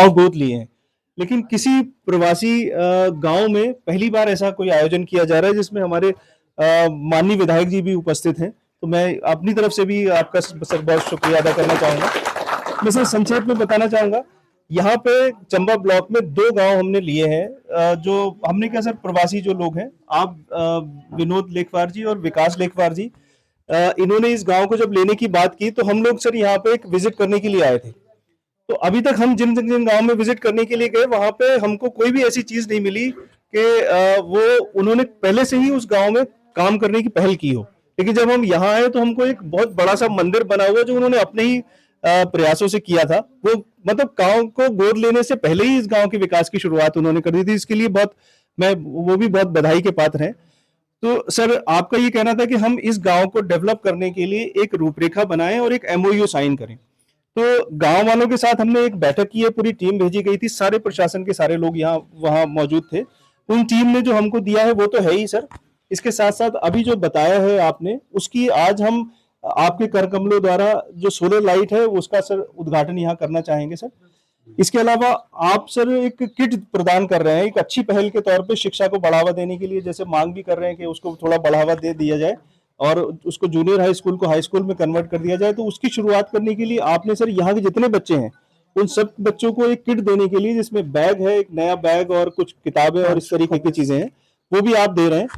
गाँव गोद लिए हैं। लेकिन किसी प्रवासी गाँव में पहली बार ऐसा कोई आयोजन किया जा रहा है जिसमें हमारे माननीय विधायक जी भी उपस्थित हैं। तो मैं अपनी तरफ से भी आपका सर बहुत शुक्रिया अदा करना चाहूँगा। मैं सर संक्षेप में बताना चाहूँगा, यहाँ पे चंबा ब्लॉक में 2 गाँव हमने लिए हैं, जो हमने क्या सर प्रवासी जो लोग हैं, आप विनोद लेखवार जी और विकास लेखवार जी, इन्होंने इस गाँव को जब लेने की बात की तो हम लोग सर यहाँ पे एक विजिट करने के लिए आए थे। तो अभी तक हम जिन जिन गांव में विजिट करने के लिए गए वहां पे हमको कोई भी ऐसी चीज नहीं मिली कि वो उन्होंने पहले से ही उस गांव में काम करने की पहल की हो। लेकिन जब हम यहाँ आए तो हमको एक बहुत बड़ा सा मंदिर बना हुआ जो उन्होंने अपने ही प्रयासों से किया था। वो मतलब गांव को गोद लेने से पहले ही इस गांव के विकास की शुरुआत उन्होंने कर दी थी। इसके लिए बहुत मैं वो भी बहुत बधाई के पात्र हैं। तो सर आपका ये कहना था कि हम इस गांव को डेवलप करने के लिए एक रूपरेखा बनाएं और एक एमओयू साइन करें। तो गांव वालों के साथ हमने एक बैठक की है, पूरी टीम भेजी गई थी, सारे प्रशासन के सारे लोग यहाँ वहां मौजूद थे। उन टीम ने जो हमको दिया है वो तो है ही सर, इसके साथ साथ अभी जो बताया है आपने उसकी आज हम आपके कर कमलों द्वारा जो सोलर लाइट है उसका सर उद्घाटन यहाँ करना चाहेंगे सर। इसके अलावा आप सर एक किट प्रदान कर रहे हैं, एक अच्छी पहल के तौर पे शिक्षा को बढ़ावा देने के लिए, जैसे मांग भी कर रहे हैं कि उसको थोड़ा बढ़ावा दे दिया जाए और उसको जूनियर हाई स्कूल को हाई स्कूल में कन्वर्ट कर दिया जाए। तो उसकी शुरुआत करने के लिए आपने सर यहाँ के जितने बच्चे हैं उन सब बच्चों को एक किट देने के लिए, जिसमें बैग है, एक नया बैग और कुछ किताबें और इस तरीके की चीजें हैं, वो भी आप दे रहे हैं।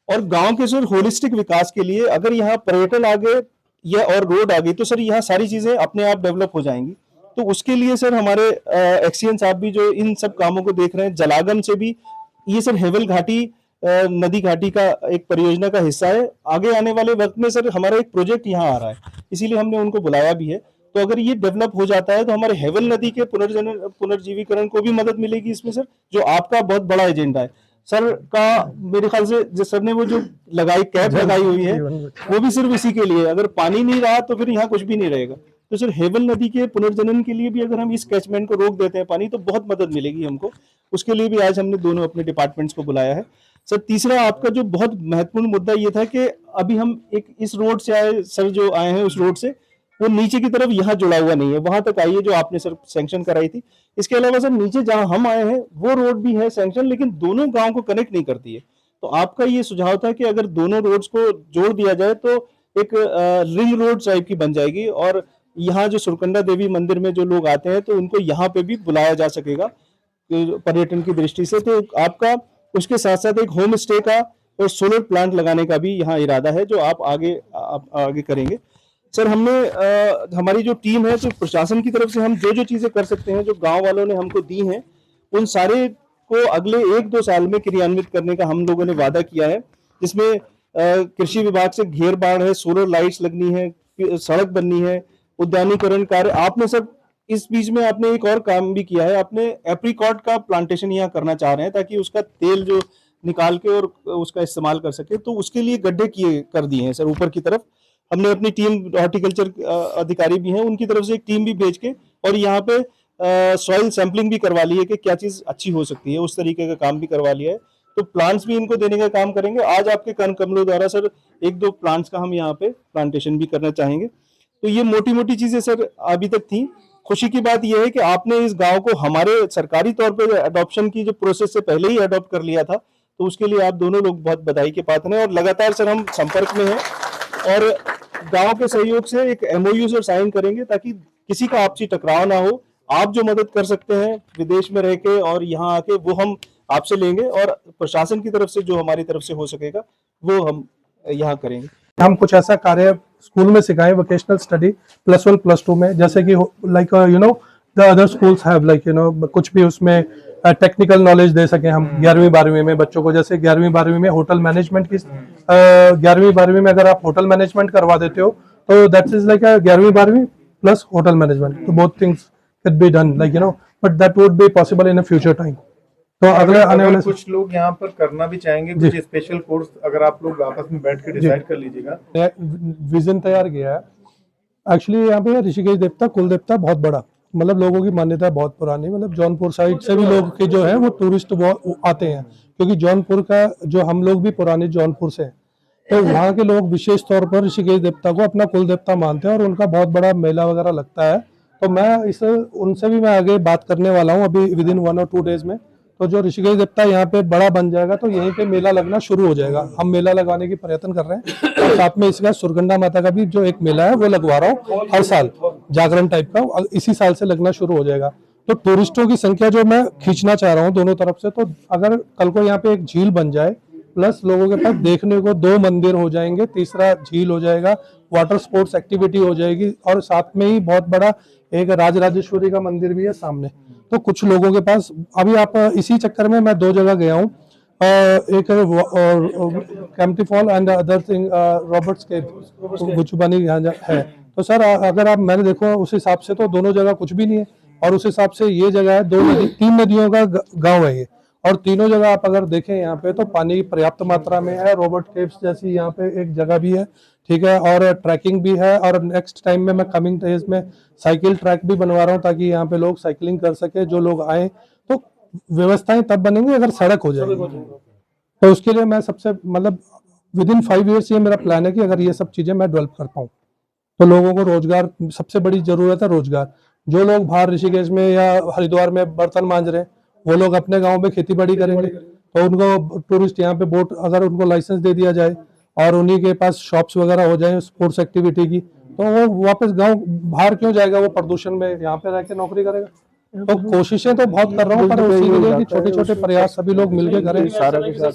और गांव के सर होलिस्टिक विकास के लिए अगर यहाँ पर्यटन आ गए या और रोड आ गई तो सर यहाँ सारी चीजें अपने आप डेवलप हो जाएंगी। तो उसके लिए सर हमारे एक्सीएन साहब भी जो इन सब कामों को देख रहे हैं, जलागम से भी ये सर हेवल घाटी नदी घाटी का एक परियोजना का हिस्सा है। आगे आने वाले वक्त में सर हमारा एक प्रोजेक्ट यहाँ आ रहा है, इसीलिए हमने उनको बुलाया भी है। तो अगर ये डेवलप हो जाता है तो हमारे हेवल नदी के पुनर्जीवीकरण को भी मदद मिलेगी इसमें सर, जो आपका बहुत बड़ा एजेंडा है सर का। मेरे ख्याल से जिस सर ने वो जो लगाई कैप लगाई हुई है वो भी सिर्फ इसी के लिए, अगर पानी नहीं रहा तो फिर यहाँ कुछ भी नहीं रहेगा। तो सर हेवल नदी के पुनर्जनन के लिए भी अगर हम इस कैचमेंट को रोक देते हैं पानी तो बहुत मदद मिलेगी हमको। उसके लिए भी आज हमने दोनों अपने डिपार्टमेंट्स को बुलाया है सर। तीसरा आपका जो बहुत महत्वपूर्ण मुद्दा ये था कि अभी हम एक इस रोड से आए सर, जो आए हैं उस रोड से, वो नीचे की तरफ यहाँ जुड़ा हुआ नहीं है, वहां तक आइए जो आपने सर सैंक्शन कराई थी। इसके अलावा सर नीचे जहां हम आए हैं वो रोड भी है सैंक्शन, लेकिन दोनों गांव को कनेक्ट नहीं करती है। तो आपका ये सुझाव था कि अगर दोनों रोड्स को जोड़ दिया जाए तो एक रिंग रोड टाइप की बन जाएगी और यहाँ जो सुरकंडा देवी मंदिर में जो लोग आते हैं तो उनको यहाँ पे भी बुलाया जा सकेगा पर्यटन की दृष्टि से। तो आपका उसके साथ साथ एक होम स्टे का और सोलर प्लांट लगाने का भी यहाँ इरादा है, जो आप आगे करेंगे सर। हमने हमारी जो टीम है, जो प्रशासन की तरफ से हम जो जो चीजें कर सकते हैं, जो गांव वालों ने हमको दी हैं, उन सारे को अगले 1-2 साल में क्रियान्वित करने का हम लोगों ने वादा किया है, जिसमें कृषि विभाग से घेर बाढ़ है, सोलर लाइट्स लगनी है, सड़क बननी है, उद्यानीकरण कार्य। आपने सर इस बीच में आपने एक और काम भी किया है, आपने एप्रिकॉट का प्लांटेशन यहाँ करना चाह रहे हैं ताकि उसका तेल जो निकाल के और उसका इस्तेमाल कर सके। तो उसके लिए गड्ढे किए कर दिए हैं सर ऊपर की तरफ। हमने अपनी टीम हॉर्टिकल्चर अधिकारी भी हैं, उनकी तरफ से एक टीम भी भेज के और यहाँ पे सॉइल सैंपलिंग भी करवा ली है कि क्या चीज अच्छी हो सकती है, उस तरीके का काम भी करवा लिया है। तो प्लांट्स भी इनको देने का काम करेंगे। आज आपके कन कमलों द्वारा सर 1-2 प्लांट्स का हम यहाँ पे प्लांटेशन भी करना चाहेंगे। तो ये मोटी मोटी चीजें सर अभी तक थी। खुशी की बात यह है कि आपने इस गांव को हमारे सरकारी तौर पे अडॉप्शन की जो प्रोसेस से पहले ही अडॉप्ट कर लिया था, तो उसके लिए आप दोनों लोग बहुत बधाई के पात्र हैं। और लगातार सर हम संपर्क में हैं और गांव के सहयोग से एक एमओयू सर साइन करेंगे ताकि किसी का आपसी टकराव ना हो। आप जो मदद कर सकते हैं विदेश में रह के और यहाँ आके, वो हम आपसे लेंगे और प्रशासन की तरफ से जो हमारी तरफ से हो सकेगा वो हम यहाँ करेंगे। हम कुछ ऐसा कार्य स्कूल में सिखाएं, वोकेशनल स्टडी +1 +2 में, जैसे कि like the other schools have like कुछ भी उसमें टेक्निकल नॉलेज दे सकें हम 11वीं 12वीं में बच्चों को। जैसे 11वीं 12वीं में होटल मैनेजमेंट की 11वीं 12वीं में अगर आप होटल मैनेजमेंट करवा देते हो तो दैट इज लाइक 11वीं 12वीं प्लस होटल मैनेजमेंट, तो both things can be done like but that would be possible in a future time. तो अगले आने वाले कुछ लोग यहाँ पर करना भी चाहेंगे कुछ स्पेशल कोर्स, अगर आप लोग आपस में बैठ के डिसाइड कर लीजिएगा। विजन तैयार किया है एक्चुअली। यहाँ पे ऋषिकेश देवता कुल देवता बहुत बड़ा, मतलब लोगों की मान्यता बहुत पुरानी, मतलब जौनपुर साइड से भी लोग के जो है वो टूरिस्ट आते हैं, क्योंकि जौनपुर का जो हम लोग भी पुराने जौनपुर से हैं, तो वहाँ के लोग विशेष तौर पर ऋषिकेश देवता को अपना कुल देवता मानते हैं और उनका बहुत बड़ा मेला वगैरह लगता है। तो मैं इस उनसे भी मैं आगे बात करने वाला हूँ अभी विद इन 1 और 2 डेज में। तो जो ऋषिकेश देवता यहाँ पे बड़ा बन जाएगा तो यहीं पे मेला लगना शुरू हो जाएगा। हम मेला लगाने की प्रयत्न कर रहे हैं और साथ में इसका सुरगंडा माता का भी जो एक मेला है वो लगवा रहा हूँ हर साल, जागरण टाइप का, और इसी साल से लगना शुरू हो जाएगा। तो टूरिस्टों की संख्या जो मैं खींचना चाह रहा हूँ दोनों तरफ से, तो अगर कल को यहाँ पे एक झील बन जाए, प्लस लोगों के पास देखने को 2 मंदिर हो जाएंगे, तीसरा झील हो जाएगा, वाटर स्पोर्ट्स एक्टिविटी हो जाएगी, और साथ में ही बहुत बड़ा एक राजराजेश्वरी का मंदिर भी है सामने। तो कुछ लोगों के पास अभी आप इसी चक्कर में मैं 2 जगह गया हूँ, एक Kempty fall and other thing Roberts cave Guchhupani है। तो सर अगर आप मैंने देखो उस हिसाब से तो दोनों जगह कुछ भी नहीं है, और उस हिसाब से ये जगह है 3 नदियों का गांव है ये, और तीनों जगह आप अगर देखें यहाँ पे तो पानी पर्याप्त मात्रा में है। रॉबर्ट केव्स जैसी यहाँ पे एक जगह भी है, ठीक है, और ट्रैकिंग भी है। और नेक्स्ट टाइम में मैं कमिंग डेज में साइकिल ट्रैक भी बनवा रहा हूँ ताकि यहाँ पे लोग साइकिलिंग कर सके, जो लोग आए। तो व्यवस्थाएं तब बनेंगी अगर सड़क हो जाएगी। तो उसके लिए मैं सबसे मतलब विद इन 5 ईयर्स ये मेरा प्लान है कि अगर ये सब चीजें मैं डेवलप कर पाऊँ तो लोगों को रोजगार, सबसे बड़ी जरूरत है रोजगार। जो लोग बाहर ऋषिकेश में या हरिद्वार में बर्तन मांज रहे हैं वो लोग अपने गांव में खेती बाड़ी करेंगे, तो उनको टूरिस्ट यहाँ पे बोट अगर उनको लाइसेंस दे दिया जाए और उन्हीं के पास शॉप्स वगैरह हो जाए स्पोर्ट्स एक्टिविटी की, तो वो वापस गांव बाहर क्यों जाएगा, वो प्रदूषण में यहाँ पे रह के नौकरी करेगा। तो कोशिशें तो बहुत कर रहा हूँ, पर उसी के लिए कि छोटे छोटे प्रयास सभी लोग मिलकर करें। सारा के साथ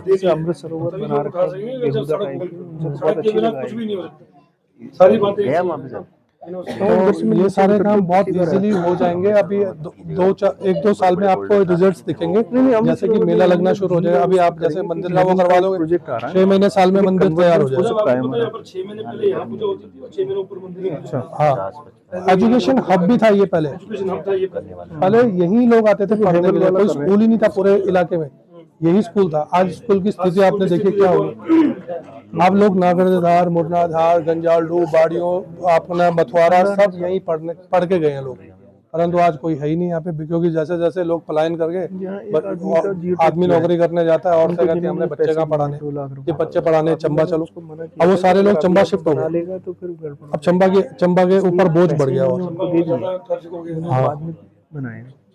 जैसे अमृत सरोवर बना रखा है, बेहुदा टाइप की, बहुत अच्छी जगह है। सारी बातें तो ये सारे काम बहुत इजीली हो जाएंगे। अभी 1-2 साल में आपको रिजल्ट्स दिखेंगे, जैसे कि मेला लगना शुरू हो जाएगा। अभी आप जैसे मंदिर का वो करवा दोगे, 6 महीने साल में मंदिर तैयार हो जाएगा। 6 महीने पहले यहाँ पूजा होती थी और 6 महीने ऊपर मंदिर में। अच्छा, हाँ, एजुकेशन हब भी था ये पहले। पहले यही लोग आते थे पढ़ने के लिए, कोई स्कूल ही नहीं था पूरे इलाके में, यही स्कूल था। आज स्कूल की स्थिति आपने देखी क्या होगी। आप लोग नागरधार, मुरनाधार, गंजालडू, बाड़ियों, अपना मथुआरा सब यहीं पढ़ के गए हैं लोग, परंतु आज कोई है ही नहीं यहाँ पे, क्योंकि जैसे जैसे लोग पलायन करके आदमी नौकरी करने जाता है और से कहते हैं हमने बच्चे कहाँ पढ़ाने, ये बच्चे पढ़ाने चंबा चलो। अब वो सारे लोग चंबा शिफ्ट हो गए, अब चंबा के ऊपर बोझ बढ़ गया और हाँ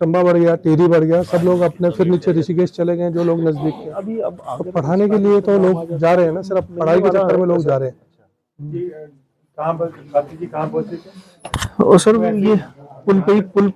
चंबा बढ़ गया, टिहरी बढ़ गया, सब लोग अपने फिर नीचे ऋषिकेश चले गए जो लोग नजदीक के। अभी अब तो पढ़ाने के लिए तो लोग जा रहे हैं ना, सिर्फ पढ़ाई के चक्कर में लोग जा रहे हैं। कहाँ पर खाती जी कहाँ पहुंचे थे? और सर ये पुल पे ही पुल